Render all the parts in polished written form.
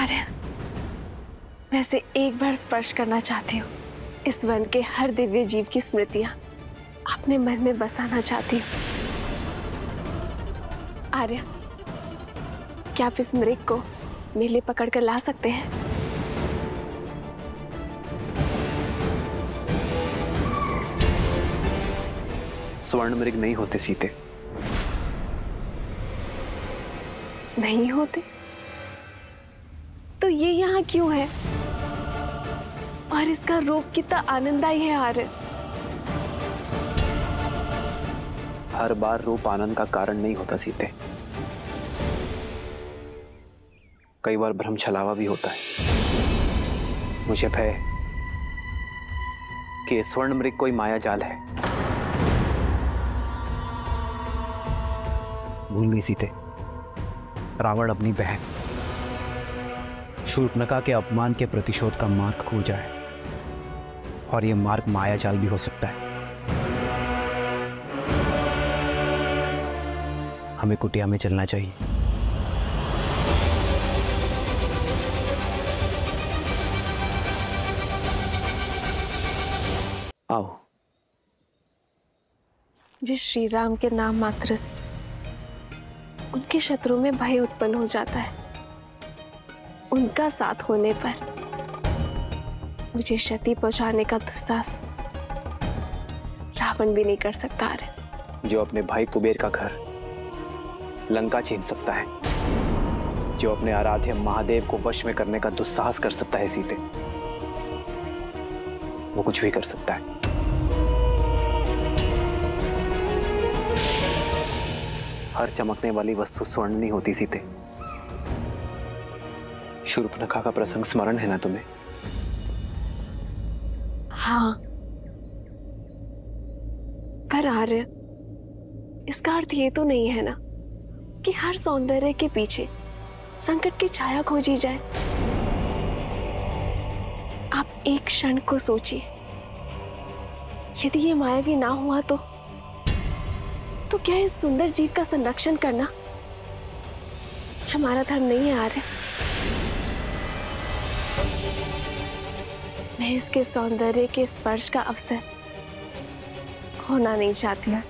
आर्य, वैसे एक बार स्पर्श करना चाहती हूँ इस वन के हर दिव्य जीव की स्मृतियां अपने मन में बसाना चाहती हूँ। आर्य, क्या आप इस मृग को मेरे लिए पकड़ कर ला सकते हैं? स्वर्ण मृग नहीं होते सीते। नहीं होते? तो ये यहाँ क्यों है? और इसका रूप कितना आनंददायी है आर्य। हर बार रूप आनंद का कारण नहीं होता सीते, कई बार भ्रम छलावा भी होता है। मुझे भय है कि स्वर्ण मृग कोई माया जाल है। भूल गई सीते, रावण अपनी बहन शूर्पणखा के अपमान के प्रतिशोध का मार्ग खोजा है, और यह मार्ग माया जाल भी हो सकता है। हमें कुटिया में चलना चाहिए। आओ। जिस श्री राम के नाम मात्र से उनके शत्रु में भय उत्पन्न हो जाता है, उनका साथ होने पर मुझे क्षति पहुंचाने का दुस्साहस रावण भी नहीं कर सकता है। जो अपने भाई कुबेर का घर लंका छीन सकता है, जो अपने आराध्य महादेव को वश में करने का दुस्साहस कर सकता है सीते, वो कुछ भी कर सकता है। हर चमकने वाली वस्तु स्वर्ण नहीं होती सीते। शूर्पणखा का प्रसंग स्मरण है ना तुम्हें? हाँ, पर आर्य, इसका अर्थ ये तो नहीं है ना कि हर सौंदर्य के पीछे संकट की छाया खोजी जाए। आप एक क्षण को सोचिए, यदि ये मायावी ना हुआ तो क्या इस सुंदर जीव का संरक्षण करना हमारा धर्म नहीं है आर्य? मैं इसके सौंदर्य के स्पर्श का अवसर खोना नहीं चाहती हूँ,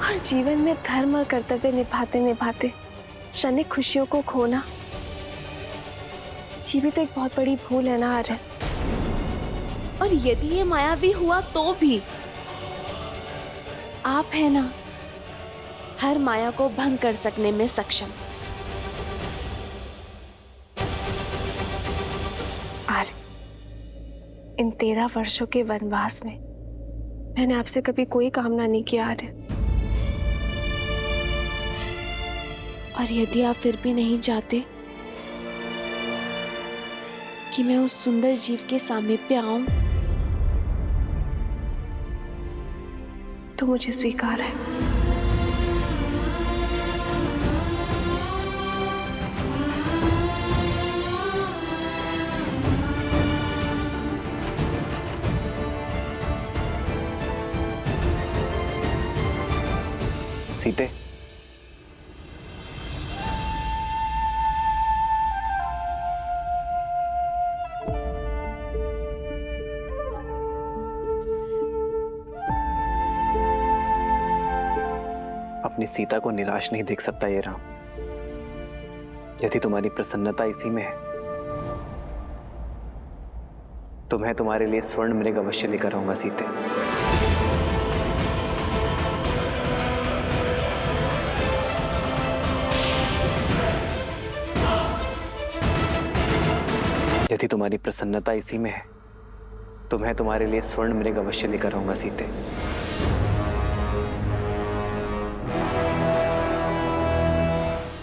और जीवन में धर्म और कर्तव्य निभाते निभाते क्षणिक खुशियों को खोना, ये भी तो एक बहुत बड़ी भूल है ना आर्य। और यदि ये मायावी हुआ तो भी आप है ना हर माया को भंग कर सकने में सक्षम। आर्य, इन 13 वर्षों के वनवास में मैंने आपसे कभी कोई कामना नहीं किया आर्य, और यदि आप फिर भी नहीं चाहते कि मैं उस सुंदर जीव के सामीप्य आऊं, तो मुझे स्वीकार है। सीते, अपनी सीता को निराश नहीं देख सकता ये राम। यदि तुम्हारी प्रसन्नता इसी में है तो मैं तुम्हारे लिए स्वर्ण मृग अवश्य लेकर आऊंगा सीते। यदि तुम्हारी प्रसन्नता इसी में है तो मैं तुम्हारे लिए स्वर्ण मृग अवश्य लेकर आऊंगा सीते।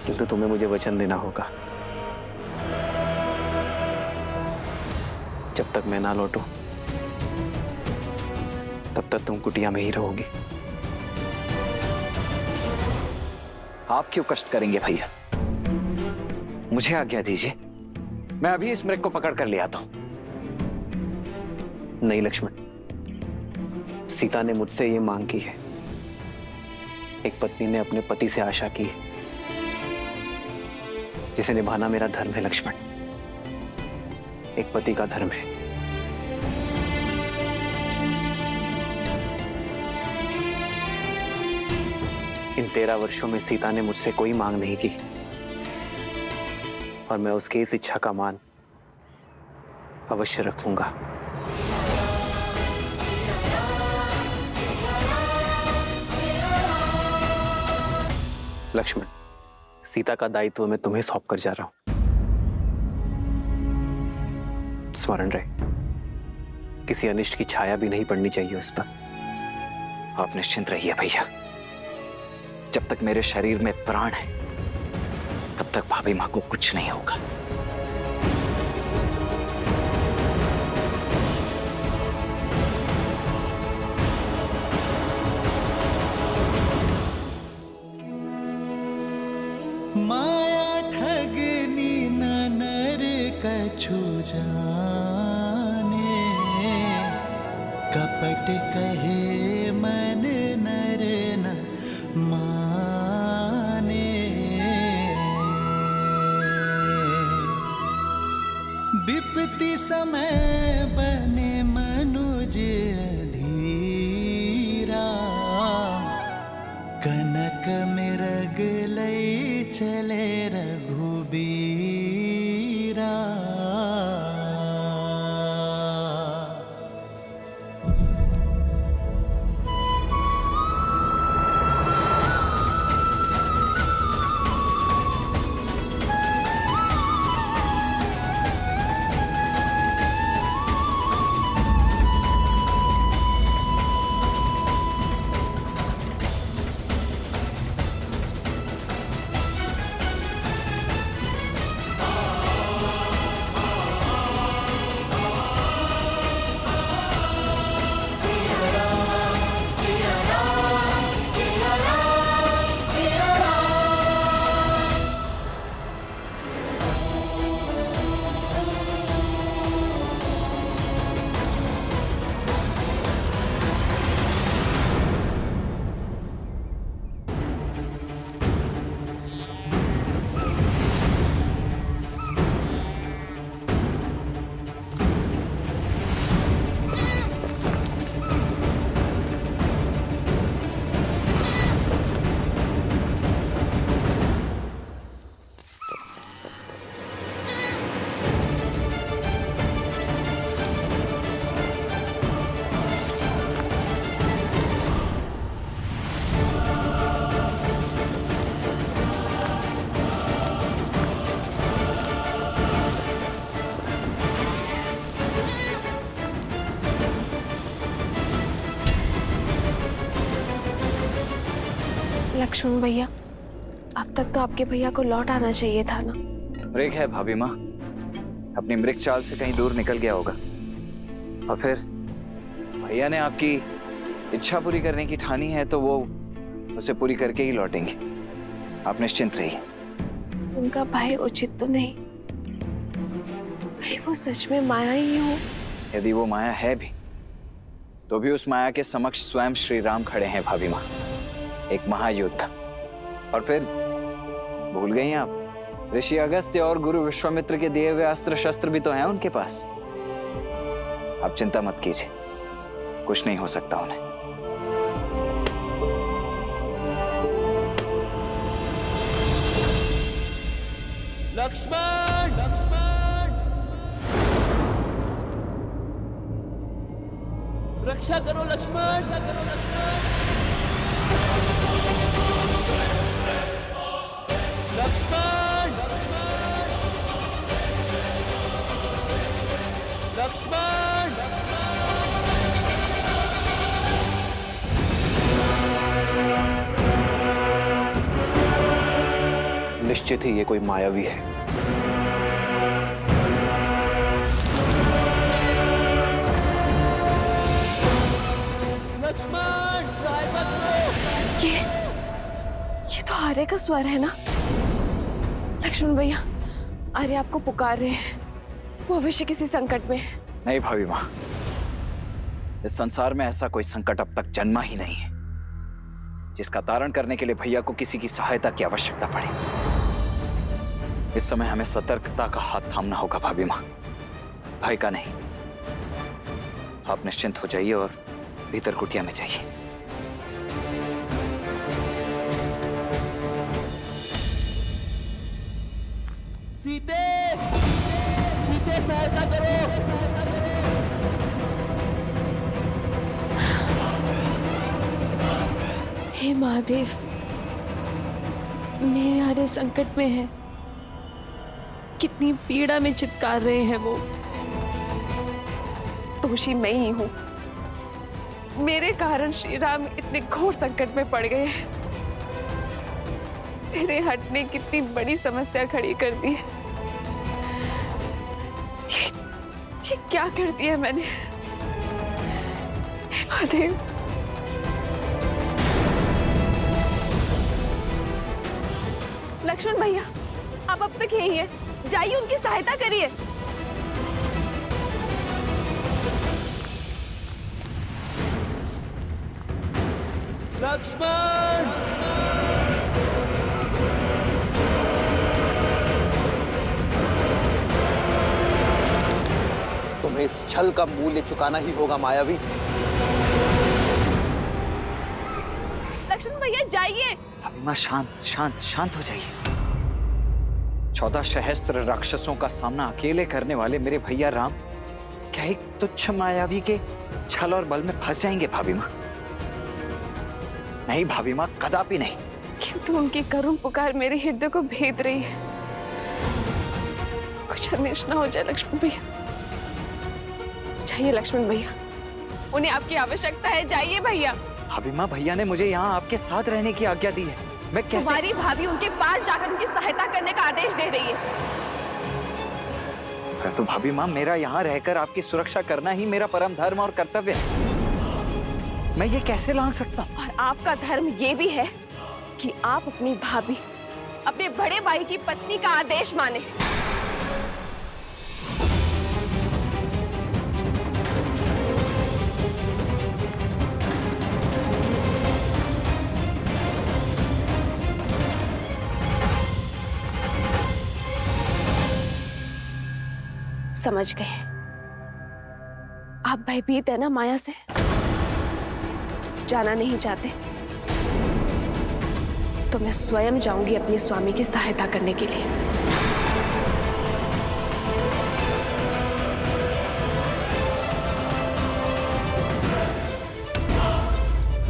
किंतु तुम्हें मुझे वचन देना होगा, जब तक मैं ना लौटूं तब तक तुम कुटिया में ही रहोगी। आप क्यों कष्ट करेंगे भैया? मुझे आज्ञा दीजिए, मैं अभी इस मृग को पकड़ कर ले आता हूं। नहीं लक्ष्मण, सीता ने मुझसे ये मांग की है। एक पत्नी ने अपने पति से आशा की है, जिसे निभाना मेरा धर्म है लक्ष्मण। एक पति का धर्म है। इन 13 वर्षों में सीता ने मुझसे कोई मांग नहीं की और मैं उसकी इस इच्छा का मान अवश्य रखूंगा। लक्ष्मण, सीता का दायित्व मैं तुम्हें सौंप कर जा रहा हूं। स्मरण रहे, किसी अनिष्ट की छाया भी नहीं पड़नी चाहिए उस पर। आप निश्चिंत रहिए भैया, जब तक मेरे शरीर में प्राण है तब तक भाभी मां को कुछ नहीं होगा। माया ठगनी न नर कछु जाने, कपट कहे मन नर न माने। विपत्ति समय बने मनुज धीरा, कनक मृग लई चले रघुबीरा। लक्ष्मण भैया, अब तक तो आपके भैया को लौट आना चाहिए था ना। मृग है भाभी माँ, अपनी मृग चाल से कहीं दूर निकल गया होगा। और फिर भैया ने आपकी इच्छा पूरी करने की ठानी है तो वो उसे पूरी करके ही लौटेंगे। आप निश्चिंत रहिए। उनका भय उचित तो नहीं, कहीं वो सच में माया ही हो। यदि वो माया है भी तो भी उस माया के समक्ष स्वयं श्री राम खड़े हैं भाभी माँ, एक महायोद्धा। और फिर भूल गई आप, ऋषि अगस्त्य और गुरु विश्वामित्र के दिए हुए अस्त्र शस्त्र भी तो हैं उनके पास। आप चिंता मत कीजिए, कुछ नहीं हो सकता उन्हें। लक्ष्मण, लक्ष्मण, रक्षा करो लक्ष्मण, रक्षा करो लक्ष्मण। लक्ष्मण, लक्ष्मण, निश्चित ही ये कोई मायावी है। लक्ष्मण, सहायता करो। ये तो आर्य का स्वर है ना। लक्ष्मण भैया, आर्य आपको पुकार रहे हैं, वो अवश्य किसी संकट में है। नहीं भाभी माँ, इस संसार में ऐसा कोई संकट अब तक जन्मा ही नहीं है जिसका तारण करने के लिए भैया को किसी की सहायता की आवश्यकता पड़े। इस समय हमें सतर्कता का हाथ थामना होगा भाभी माँ। भय का नहीं। आप निश्चिंत हो जाइए और भीतर कुटिया में जाइए। सीते, सीते सहायता करो। हे महादेव, मेरे आरे संकट में है। कितनी पीड़ा में चित्कार रहे हैं वो। दोषी मैं ही हूं। मेरे कारण श्री राम इतने घोर संकट में पड़ गए हैं। मेरे हट ने कितनी बड़ी समस्या खड़ी कर दी है। ये क्या कर दिया मैंने? हे महादेव, लक्ष्मण भैया, आप अब तक यही हैं। जाइए, उनकी सहायता करिए। लक्ष्मण, तुम्हें इस छल का मूल्य चुकाना ही होगा मायावी। लक्ष्मण भैया जाइए। भाभी शांत शांत शांत हो जाइए। 14 सहस्त्र राक्षसों का सामना अकेले करने वाले मेरे भैया राम क्या एक तुच्छ मायावी के छल और बल में फंस जाएंगे भाभी माँ? नहीं भाभी माँ, कदापि नहीं। किंतु उनकी करुण पुकार मेरे हृदय को भेद रही है। कुछ अनिष्ट न हो जाए लक्ष्मण भैया। जाइए लक्ष्मण भैया, उन्हें आपकी आवश्यकता है। जाइए भैया। भाभी माँ, भैया ने मुझे यहाँ आपके साथ रहने की आज्ञा दी है। मैं कैसे? तुम्हारी भाभी उनके पास जाकर उनकी सहायता करने का आदेश दे रही है। तो भाभी माँ, मेरा यहाँ रहकर आपकी सुरक्षा करना ही मेरा परम धर्म और कर्तव्य है। मैं ये कैसे लांघ सकता हूँ? और आपका धर्म ये भी है कि आप अपनी भाभी, अपने बड़े भाई की पत्नी का आदेश माने। समझ गए? आप भयभीत है ना माया से? जाना नहीं चाहते तो मैं स्वयं जाऊंगी अपने स्वामी की सहायता करने के लिए।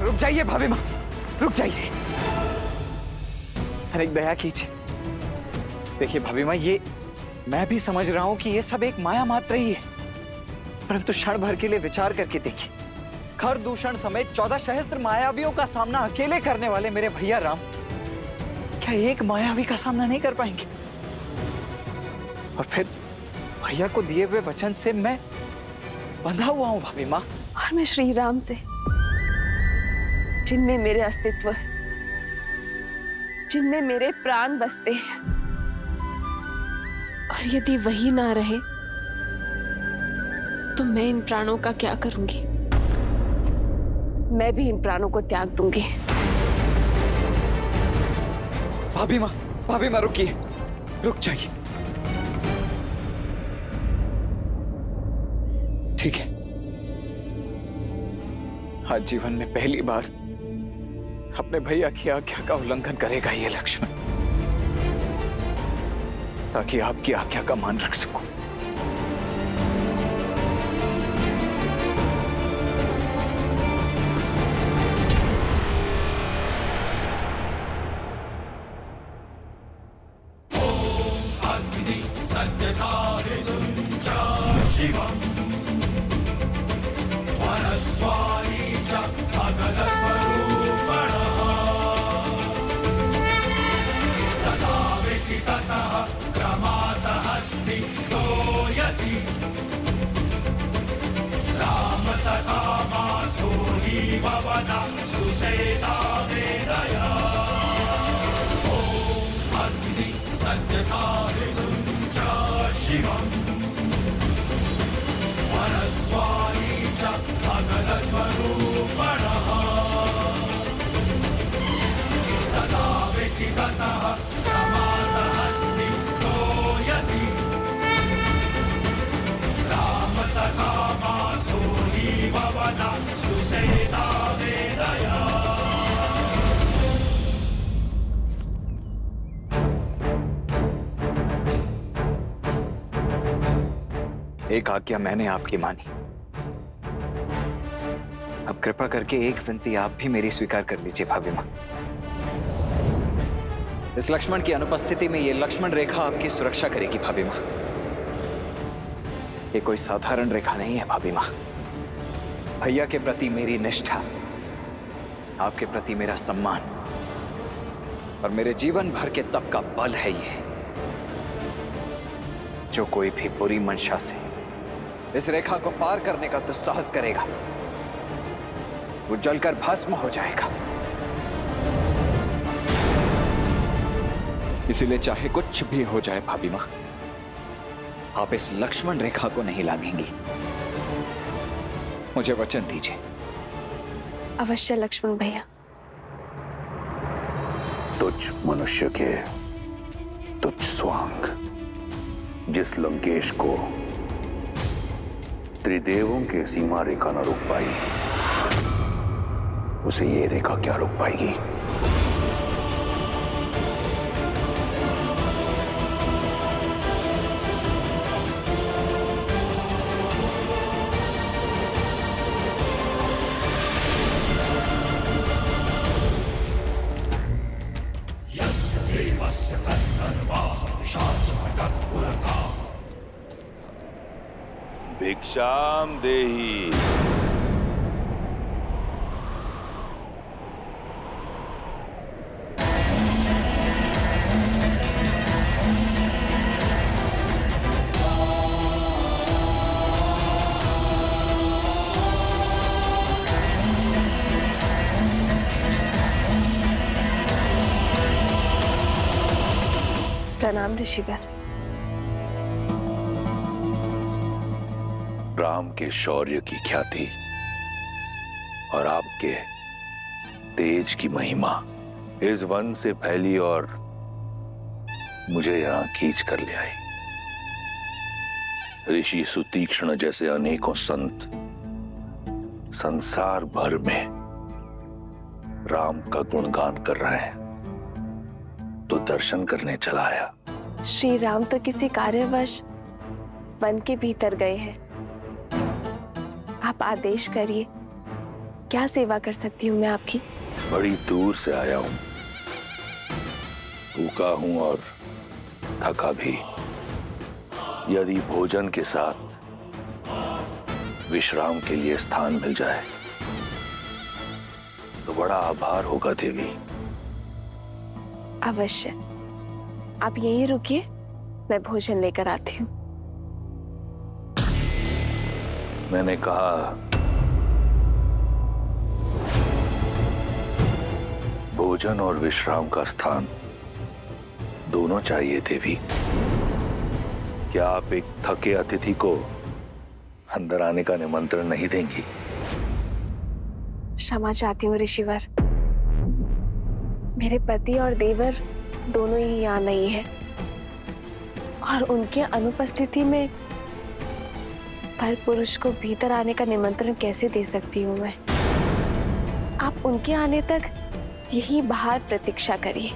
रुक जाइए भाभी माँ, रुक जाइए। अरे दया कीजिए। देखिए भाभी माँ, ये मैं भी समझ रहा हूं कि ये सब एक माया मात्र ही है, परंतु क्षण भर के लिए विचार करके देखिए। खर दूषण समेत 14 सहस्त्र मायावियों का सामना अकेले करने वाले मेरे भैया राम क्या एक मायावी का सामना नहीं कर पाएंगे? और फिर भैया को दिए हुए वचन से मैं बंधा हुआ हूं भाभी माँ। और मैं श्री राम से, जिनमें मेरे अस्तित्व है, जिनमें मेरे प्राण बसते हैं, और यदि वही ना रहे तो मैं इन प्राणों का क्या करूंगी? मैं भी इन प्राणों को त्याग दूंगी। भाभी माँ रुकिए, रुक जाइए। ठीक है, आज जीवन में पहली बार अपने भैया की आज्ञा का उल्लंघन करेगा ये लक्ष्मण, ताकि आपकी आज्ञा का मान रख सकूं। एक आज्ञा मैंने आपकी मानी, अब कृपा करके एक विनती आप भी मेरी स्वीकार कर लीजिए भाभी माँ। इस लक्ष्मण की अनुपस्थिति में ये लक्ष्मण रेखा आपकी सुरक्षा करेगी भाभी माँ। ये कोई साधारण रेखा नहीं है भाभी माँ। भैया के प्रति मेरी निष्ठा, आपके प्रति मेरा सम्मान और मेरे जीवन भर के तप का बल है ये। जो कोई भी बुरी मंशा से इस रेखा को पार करने का दुस्साहस करेगा, वो जलकर भस्म हो जाएगा। इसीलिए चाहे कुछ भी हो जाए भाभी मां, आप इस लक्ष्मण रेखा को नहीं लांघेंगी। मुझे वचन दीजिए। अवश्य लक्ष्मण भैया। तुझ मनुष्य के तुझ स्वांग, जिस लंकेश को त्रिदेवों के सीमा रेखा न रोक पाई, उसे ये रेखा क्या रोक पाएगी? भिक्षाम देहि। प्रणाम ऋषिवर। राम के शौर्य की ख्याति और आपके तेज की महिमा इस वन से फैली और मुझे यहां खींच कर ले आई। ऋषि सुतीक्ष्ण जैसे अनेकों संत संसार भर में राम का गुणगान कर रहे हैं, तो दर्शन करने चला आया। श्री राम तो किसी कार्यवश वन के भीतर गए हैं। आप आदेश करिए, क्या सेवा कर सकती हूँ मैं आपकी? बड़ी दूर से आया हूं, भूखा हूं और थका भी। यदि भोजन के साथ विश्राम के लिए स्थान मिल जाए तो बड़ा आभार होगा देवी। अवश्य, आप यहीं रुकिए, मैं भोजन लेकर आती हूँ। मैंने कहा भोजन और विश्राम का स्थान दोनों चाहिए देवी। क्या आप एक थके अतिथि को अंदर आने का निमंत्रण नहीं देंगी? क्षमा चाहती हूँ ऋषिवर, मेरे पति और देवर दोनों ही यहाँ नहीं है और उनके अनुपस्थिति में पर पुरुष को भीतर आने का निमंत्रण कैसे दे सकती हूँ मैं? आप उनके आने तक यहीं बाहर प्रतीक्षा करिए।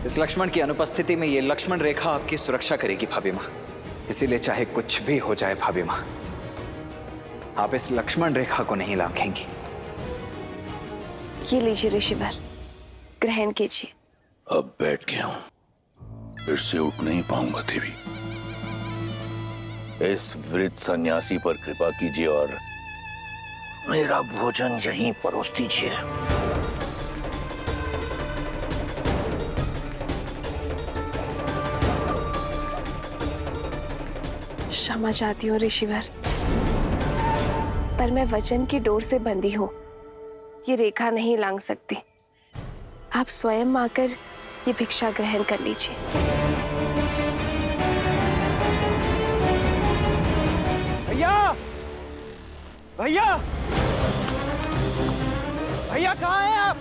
इस लक्ष्मण की अनुपस्थिति में ये लक्ष्मण रेखा आपकी सुरक्षा करेगी भाभी माँ। इसीलिए चाहे कुछ भी हो जाए भाभी माँ, आप इस लक्ष्मण रेखा को नहीं लांघेंगी। ये लीजिए ऋषिवर, ग्रहण कीजिए। अब बैठ गया हूं, फिर से उठ नहीं पाऊंगा देवी। इस वृद्ध सन्यासी पर कृपा कीजिए और मेरा भोजन यहीं परोस दीजिए। क्षमा चाहती हूँ ऋषिवर, पर मैं वचन की डोर से बंधी हूँ, ये रेखा नहीं लांघ सकती। आप स्वयं आकर ये भिक्षा ग्रहण कर लीजिए। भैया, भैया, भैया कहाँ हैं आप?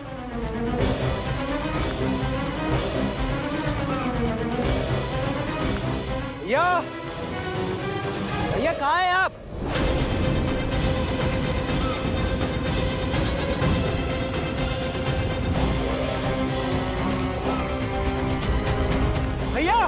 भैया, भैया कहाँ हैं आप? भैया,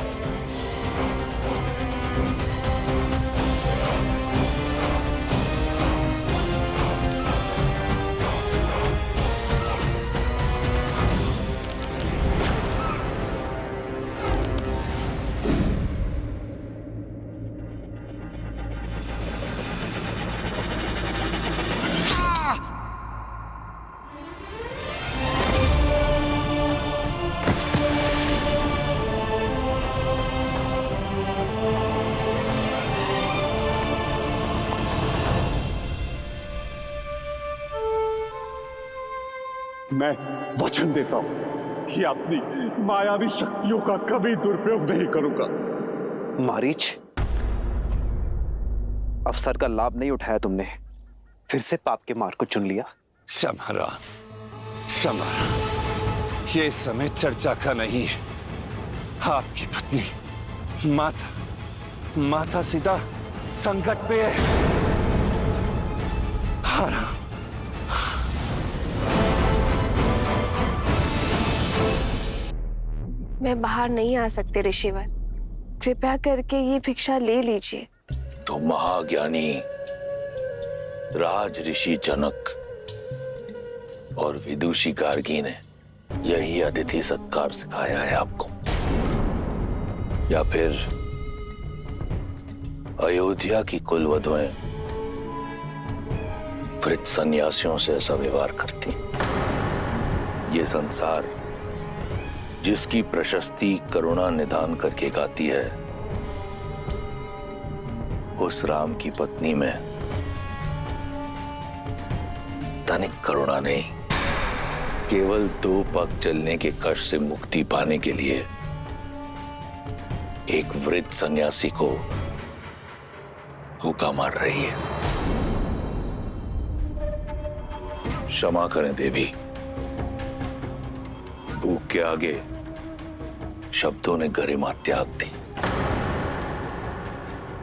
मैं वचन देता हूं कि अपनी मायावी शक्तियों का कभी दुरुपयोग नहीं करूंगा। मारीच, अवसर का लाभ नहीं उठाया तुमने, फिर से पाप के मार्ग को चुन लिया। क्षमा, ये समय चर्चा का नहीं है। आपकी पत्नी माता सीता संकट पे है। हाँ, मैं बाहर नहीं आ सकते ऋषिवर, कृपया करके ये भिक्षा ले लीजिए। तो महाज्ञानी राज ऋषि जनक और विदुषी गार्गी ने यही अतिथि सत्कार सिखाया है आपको, या फिर अयोध्या की कुलवधुएं वृद्ध सन्यासियों से ऐसा व्यवहार करती? ये संसार जिसकी प्रशस्ति करुणा निधान करके गाती है, उस राम की पत्नी में तनिक करुणा नहीं, केवल दो पग चलने के कष्ट से मुक्ति पाने के लिए एक वृद्ध सन्यासी को भूखा मार रही है। क्षमा करें देवी, भूख के आगे शब्दों ने गरिमा त्याग दी,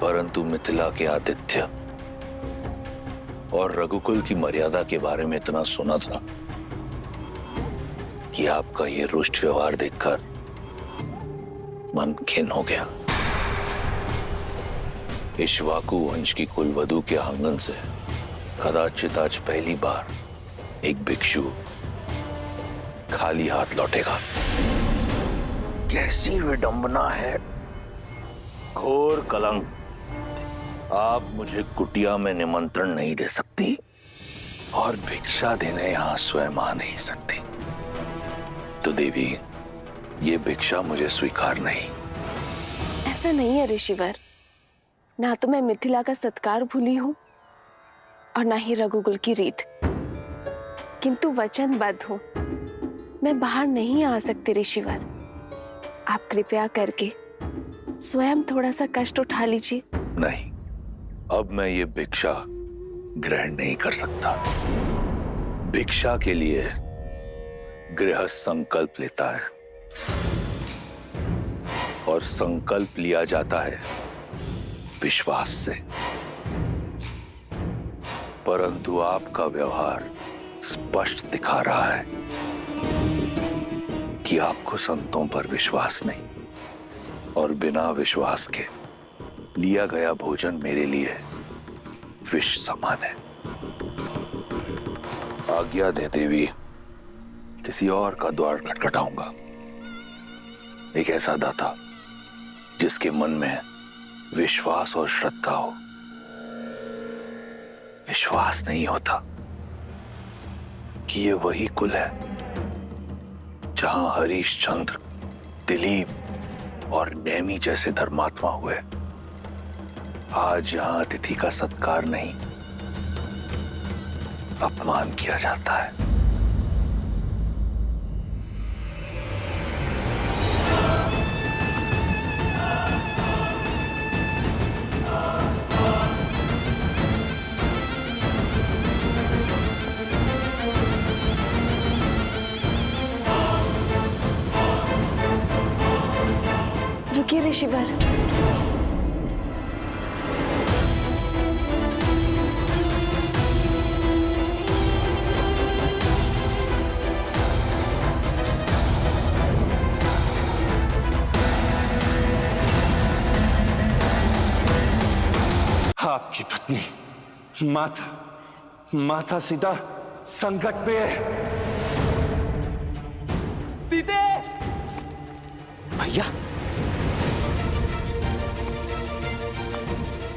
परंतु मिथिला के आतिथ्य और रघुकुल की मर्यादा के बारे में इतना सुना था कि आपका ये रुष्ट व्यवहार देखकर मन खिन्न हो गया। इक्ष्वाकु वंश की कुलवधु के आंगन से कदाचित आज पहली बार एक भिक्षु खाली हाथ लौटेगा। कैसी विडंबना है, घोर कलंक। आप मुझे कुटिया में निमंत्रण नहीं दे सकती और भिक्षा देने यहां स्वयं आ नहीं सकती, तो देवी ये भिक्षा मुझे स्वीकार नहीं। ऐसा नहीं है ऋषिवर, ना तो मैं मिथिला का सत्कार भूली हूँ और ना ही रघुकुल की रीत, किंतु वचनबद्ध हूँ, मैं बाहर नहीं आ सकती ऋषिवर। आप कृपया करके स्वयं थोड़ा सा कष्ट उठा लीजिए। नहीं, अब मैं ये भिक्षा ग्रहण नहीं कर सकता। भिक्षा के लिए गृहस्थ संकल्प लेता है और संकल्प लिया जाता है विश्वास से, परंतु आपका व्यवहार स्पष्ट दिखा रहा है कि आपको संतों पर विश्वास नहीं और बिना विश्वास के लिया गया भोजन मेरे लिए विष समान है। आज्ञा दे देवी, किसी और का द्वार खटखटाऊंगा। एक ऐसा दाता जिसके मन में विश्वास और श्रद्धा हो। विश्वास नहीं होता कि ये वही कुल है जहां हरीशचंद्र, दिलीप और नेमी जैसे धर्मात्मा हुए। आज यहां अतिथि का सत्कार नहीं, अपमान किया जाता है। रुकिए ऋषिवर। आपकी पत्नी माता सीता संकट में है। सीते! भैया,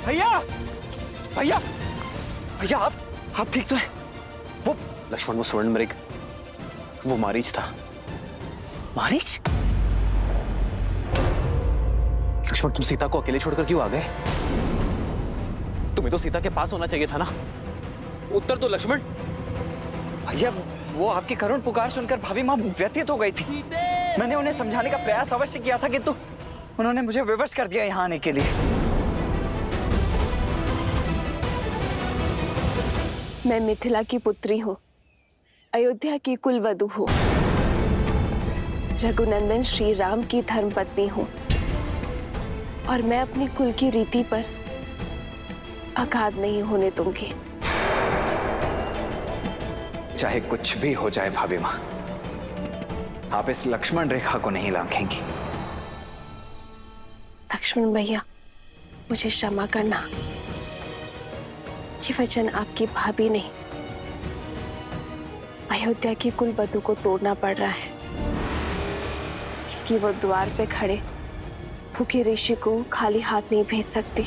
भैया! भैया! भैया आप ठीक तो हैं? वो लक्ष्मण, वो स्वर्ण मृग, वो मारीच था। मारीच? लक्ष्मण, तुम सीता को अकेले छोड़कर क्यों आ गए? तुम्हें तो सीता के पास होना चाहिए था ना। उत्तर दो लक्ष्मण। भैया वो आपकी करुण पुकार सुनकर भाभी माँ व्यथित हो गई थी। मैंने उन्हें समझाने का प्रयास अवश्य किया था, किंतु उन्होंने मुझे विवश कर दिया यहाँ आने के लिए। मैं मिथिला की पुत्री हूँ, अयोध्या की कुलवधू हूँ, रघुनंदन श्री राम की धर्मपत्नी हूँ और मैं अपनी कुल की रीति पर आघात नहीं होने दूंगी। चाहे कुछ भी हो जाए भाभी माँ, आप इस लक्ष्मण रेखा को नहीं लांघेंगी। लक्ष्मण भैया, मुझे क्षमा करना। ये वचन आपकी भाभी नहीं, अयोध्या की कुलवधू को तोड़ना पड़ रहा है, क्योंकि वो द्वार पे खड़े भूखे ऋषि को खाली हाथ नहीं भेज सकती।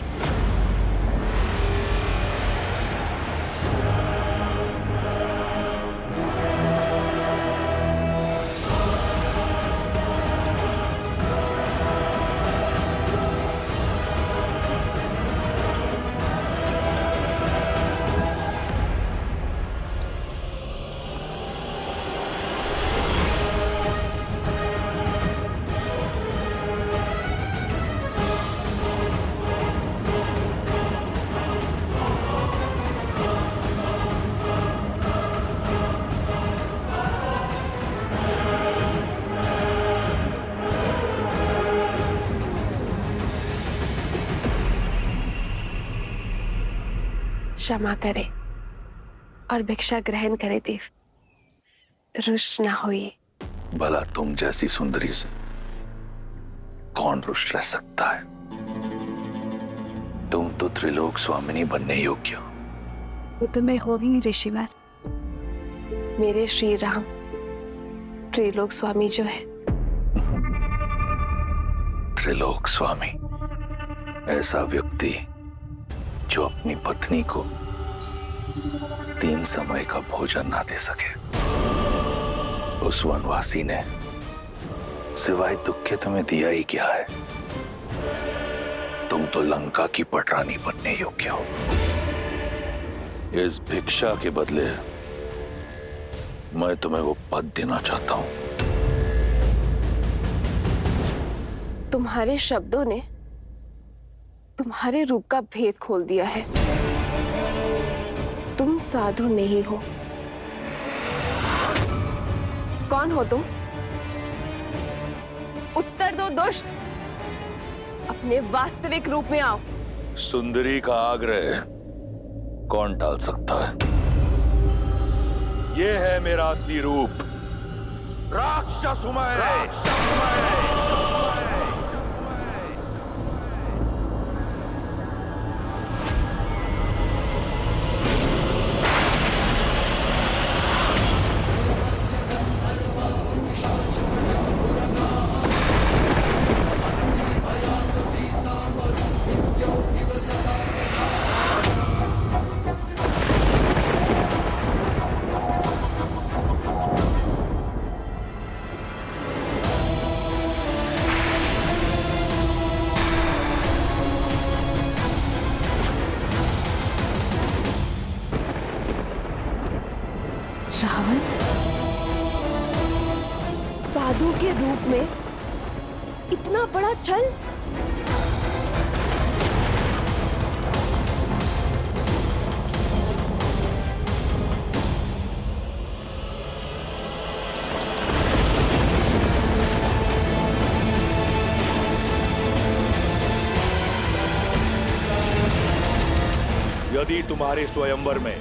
क्षमा करे और भिक्षा ग्रहण करे देव, रुष्ट ना होइए। भला तुम जैसी सुंदरी से कौन रुष्ट रह सकता है? तुम तो त्रिलोक स्वामिनी बनने योग्य हो। वो तो मैं हो ही ऋषिवर। मेरे श्री राम त्रिलोक स्वामी जो है। त्रिलोक स्वामी, ऐसा व्यक्ति जो अपनी पत्नी को 3 समय का भोजन ना दे सके। उस वनवासी ने सिवाय दुख के तुम्हें दिया ही क्या है? तुम तो लंका की पटरानी बनने योग्य हो। इस भिक्षा के बदले मैं तुम्हें वो पद देना चाहता हूं। तुम्हारे शब्दों ने तुम्हारे रूप का भेद खोल दिया है। तुम साधु नहीं हो। कौन हो तुम? उत्तर दो दुष्ट। अपने वास्तविक रूप में आओ। सुंदरी का आग्रह कौन टाल सकता है? ये है मेरा असली रूप। राक्षस हूं मैं। रावण साधु के रूप में इतना बड़ा छल। यदि तुम्हारे स्वयंवर में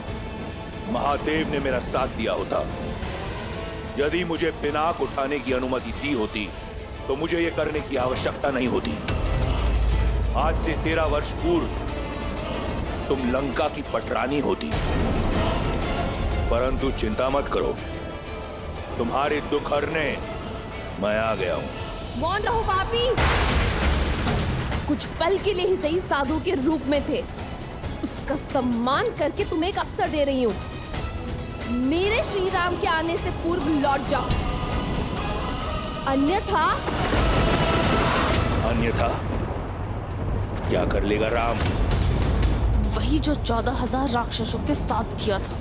महादेव ने मेरा साथ दिया होता, यदि मुझे पिनाक उठाने की अनुमति दी होती, तो मुझे यह करने की आवश्यकता नहीं होती। आज से 13 वर्ष पूर्व तुम लंका की पटरानी होती। परंतु चिंता मत करो, तुम्हारे दुख हरने मैं आ गया हूं। मौन रहो पापी। कुछ पल के लिए ही सही साधु के रूप में थे, उसका सम्मान करके तुम्हें एक अवसर दे रही हूं। मेरे श्री राम के आने से पूर्व लौट जाओ, अन्यथा क्या कर लेगा राम? वही जो 14,000 राक्षसों के साथ किया था।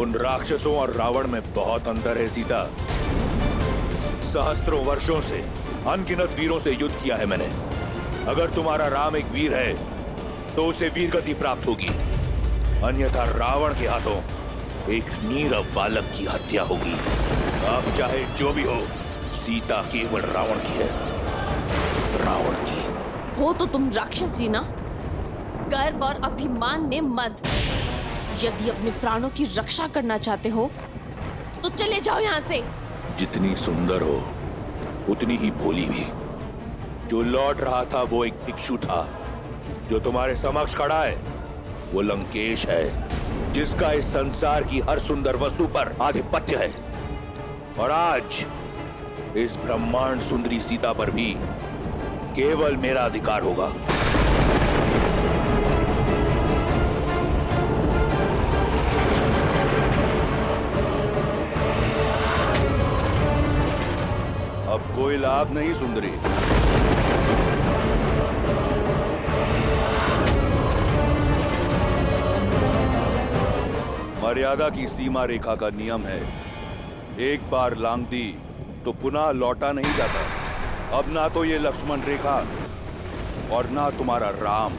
उन राक्षसों और रावण में बहुत अंतर है सीता। सहस्त्रों वर्षों से अनगिनत वीरों से युद्ध किया है मैंने। अगर तुम्हारा राम एक वीर है तो उसे वीरगति प्राप्त होगी, अन्यथा रावण के हाथों एक नीरव बालक की हत्या होगी। अब चाहे जो भी हो, सीता केवल रावण की है, रावण की। हो तो तुम राक्षसी ना, गर्व और अभिमान में मत। यदि अपने प्राणों की रक्षा करना चाहते हो तो चले जाओ यहाँ से। जितनी सुंदर हो उतनी ही भोली भी। जो लौट रहा था वो एक भिक्षु था, जो तुम्हारे समक्ष खड़ा है वो लंकेश है, जिसका इस संसार की हर सुंदर वस्तु पर आधिपत्य है। और आज इस ब्रह्मांड सुंदरी सीता पर भी केवल मेरा अधिकार होगा। अब कोई लाभ नहीं सुंदरी। मर्यादा की सीमा रेखा का नियम है, एक बार लांघ दी तो पुनः लौटा नहीं जाता। अब ना तो ये लक्ष्मण रेखा और ना तुम्हारा राम,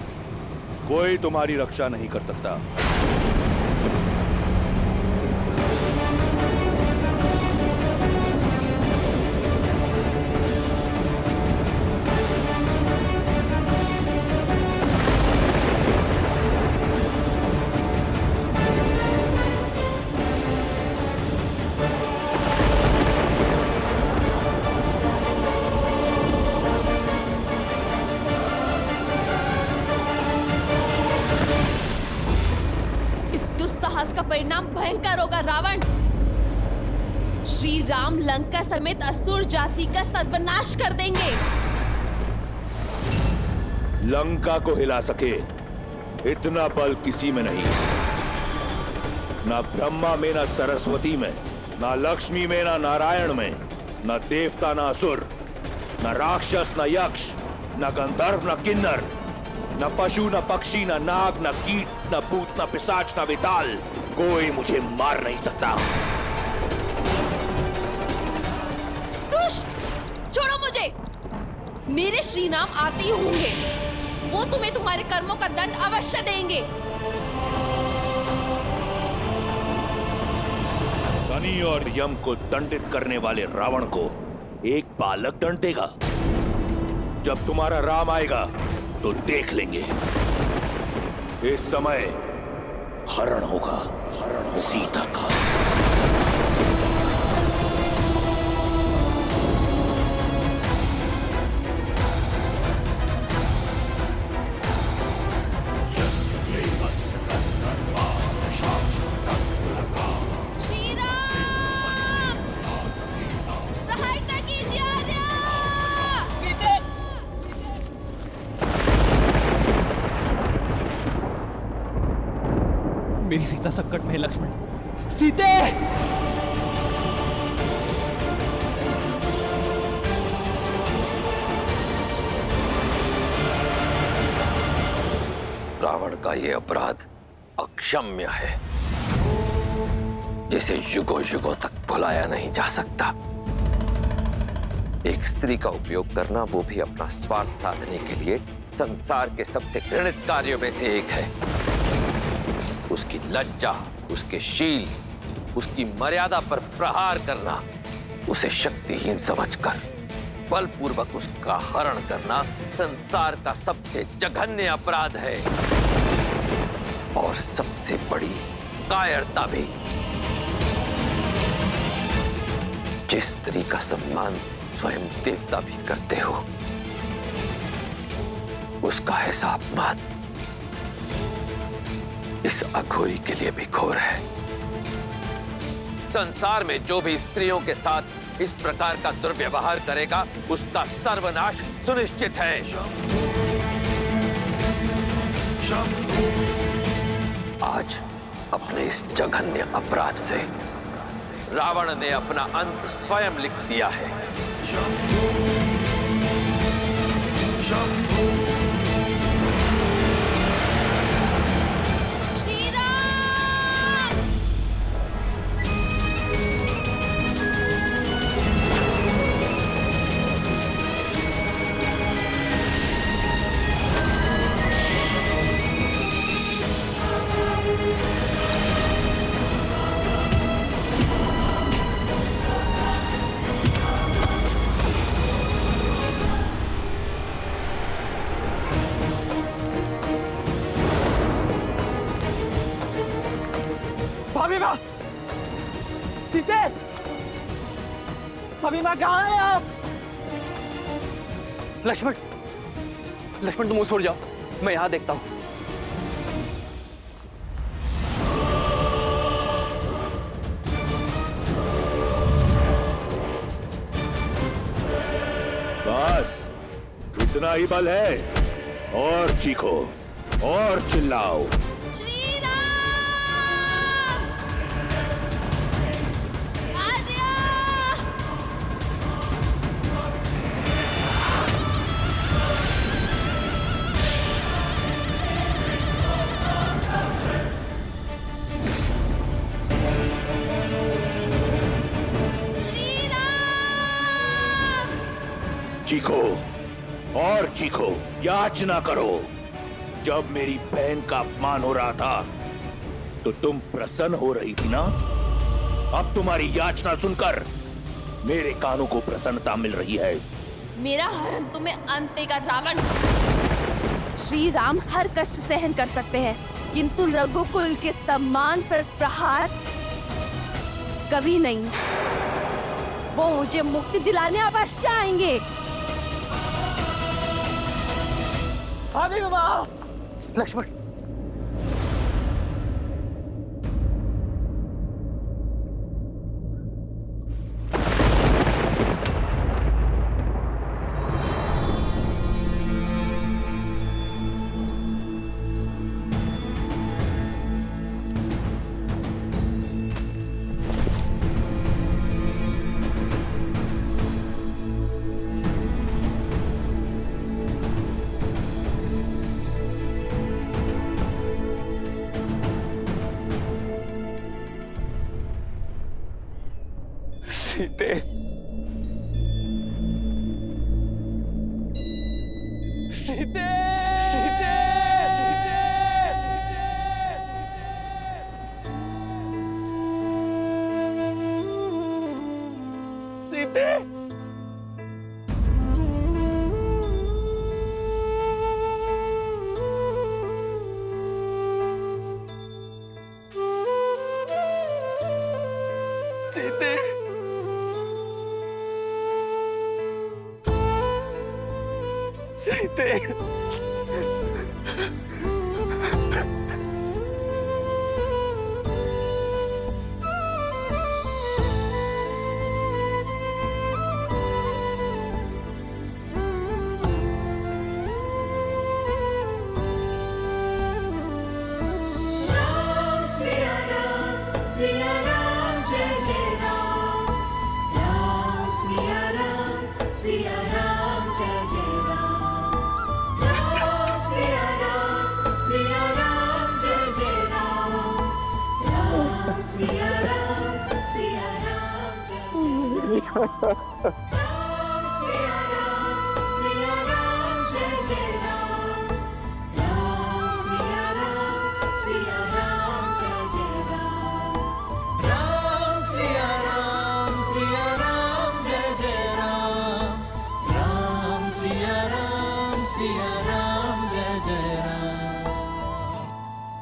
कोई तुम्हारी रक्षा नहीं कर सकता। दुस्साहस का परिणाम भयंकर होगा रावण। श्री राम लंका समेत असुर जाति का सर्वनाश कर देंगे। लंका को हिला सके इतना बल किसी में नहीं। ना ब्रह्मा में, ना सरस्वती में, ना लक्ष्मी में, ना नारायण में, ना देवता, ना असुर, ना राक्षस, ना यक्ष, ना गंधर्व, ना किन्नर, ना पशु, ना पक्षी, ना नाग, ना कीट, ना भूत, ना पिशाच, ना विताल, कोई मुझे मार नहीं सकता। दुष्ट, छोड़ो मुझे। मेरे श्री राम आते ही होंगे, वो तुम्हें तुम्हारे कर्मों का दंड अवश्य देंगे। शनि और यम को दंडित करने वाले रावण को एक बालक दंड देगा। जब तुम्हारा राम आएगा तो देख लेंगे। इस समय हरण होगा सीता का। मेरी सीता संकट में है लक्ष्मण। सीते! रावण का ये अपराध अक्षम्य है, जिसे युगों युगों तक भुलाया नहीं जा सकता। एक स्त्री का उपयोग करना, वो भी अपना स्वार्थ साधने के लिए, संसार के सबसे घृणित कार्यों में से एक है। उसकी लज्जा, उसके शील, उसकी मर्यादा पर प्रहार करना, उसे शक्तिहीन समझकर बलपूर्वक उसका हरण करना संसार का सबसे जघन्य अपराध है, और सबसे बड़ी कायरता भी। जिस स्त्री का सम्मान स्वयं देवता भी करते हो, उसका ऐसा अपमान इस अघोरी के लिए भी घोर है। संसार में जो भी स्त्रियों के साथ इस प्रकार का दुर्व्यवहार करेगा, उसका सर्वनाश सुनिश्चित है। आज अपने इस जघन्य अपराध से रावण ने अपना अंत स्वयं लिख दिया है। भाभी माँ! सीते! भाभी माँ कहाँ हैं आप? लक्ष्मण, लक्ष्मण तुम उस ओर जाओ, मैं यहां देखता हूं। बस इतना ही बल है, और चीखो और चिल्लाओ। चीखो और चीखो, याचना करो। जब मेरी बहन का अपमान हो रहा था तो तुम प्रसन्न हो रही थी ना? अब तुम्हारी याचना सुनकर मेरे कानों को प्रसन्नता मिल रही है। मेरा हरण तुम्हें अंत देगा रावण। श्री राम हर कष्ट सहन कर सकते हैं, किंतु रघुकुल के सम्मान पर प्रहार कभी नहीं। वो मुझे मुक्ति दिलाने अवश्य आएंगे। भाभी माँ! लक्ष्मण, सीते, सीते! सीते! सीते! सीते! सीते!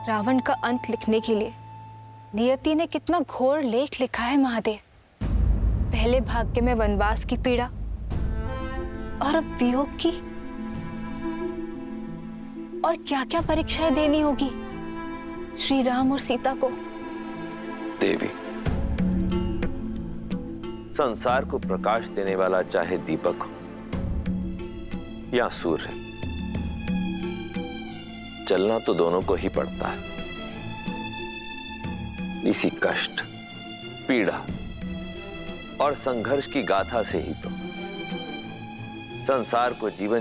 रावण का अंत लिखने के लिए नियति ने कितना घोर लेख लिखा है महादेव। पहले भाग्य में वनवास की पीड़ा और अब वियोग की, और क्या क्या परीक्षाएं देनी होगी श्री राम और सीता को। देवी, संसार को प्रकाश देने वाला चाहे दीपक हो या सूर्य, चलना तो दोनों को ही पड़ता है। इसी कष्ट, पीड़ा और संघर्ष की गाथा से ही तो संसार को जीवन